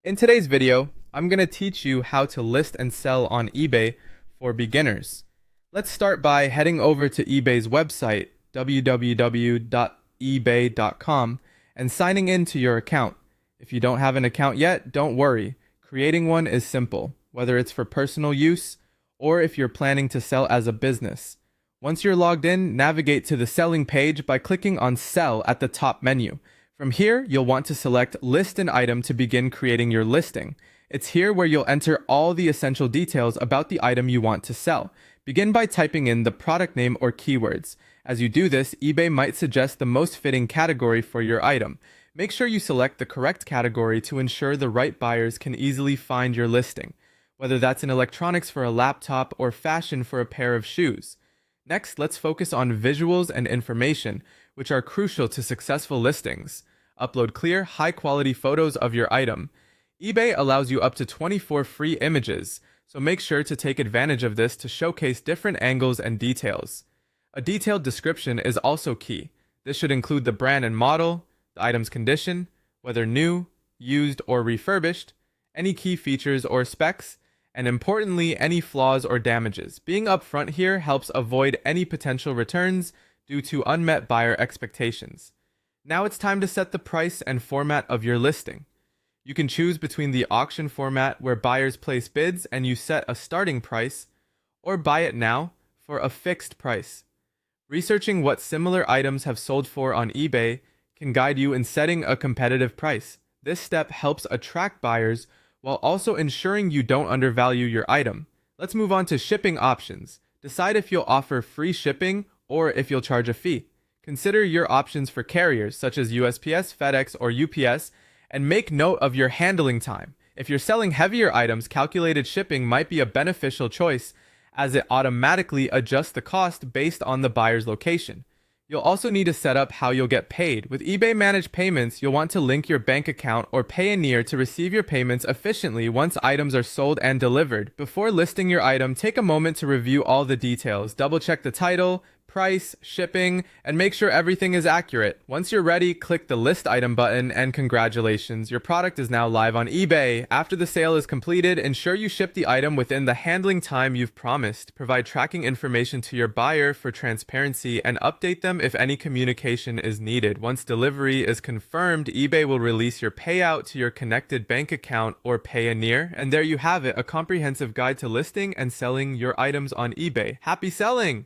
In today's video, I'm going to teach you how to list and sell on eBay for beginners. Let's start by heading over to eBay's website, www.ebay.com, and signing in to your account. If you don't have an account yet, don't worry. Creating one is simple, whether it's for personal use or if you're planning to sell as a business. Once you're logged in, navigate to the selling page by clicking on Sell at the top menu. From here, you'll want to select List an Item to begin creating your listing. It's here where you'll enter all the essential details about the item you want to sell. Begin by typing in the product name or keywords. As you do this, eBay might suggest the most fitting category for your item. Make sure you select the correct category to ensure the right buyers can easily find your listing, whether that's in electronics for a laptop or fashion for a pair of shoes. Next, let's focus on visuals and information, which are crucial to successful listings. Upload clear, high-quality photos of your item. eBay allows you up to 24 free images, so make sure to take advantage of this to showcase different angles and details. A detailed description is also key. This should include the brand and model, the item's condition, whether new, used, or refurbished, any key features or specs, and importantly, any flaws or damages. Being upfront here helps avoid any potential returns due to unmet buyer expectations. Now it's time to set the price and format of your listing. You can choose between the auction format where buyers place bids and you set a starting price, or buy it now for a fixed price. Researching what similar items have sold for on eBay can guide you in setting a competitive price. This step helps attract buyers while also ensuring you don't undervalue your item. Let's move on to shipping options. Decide if you'll offer free shipping or if you'll charge a fee. Consider your options for carriers such as USPS, FedEx, or UPS, and make note of your handling time. If you're selling heavier items, calculated shipping might be a beneficial choice as it automatically adjusts the cost based on the buyer's location. You'll also need to set up how you'll get paid. With eBay Managed Payments, you'll want to link your bank account or Payoneer to receive your payments efficiently once items are sold and delivered. Before listing your item, take a moment to review all the details. Double-check the title, price, shipping, and make sure everything is accurate. Once you're ready, click the List Item button, and congratulations, your product is now live on eBay. After the sale is completed, ensure you ship the item within the handling time you've promised. Provide tracking information to your buyer for transparency and update them if any communication is needed. Once delivery is confirmed, eBay will release your payout to your connected bank account or Payoneer, and there you have it, a comprehensive guide to listing and selling your items on eBay. Happy selling!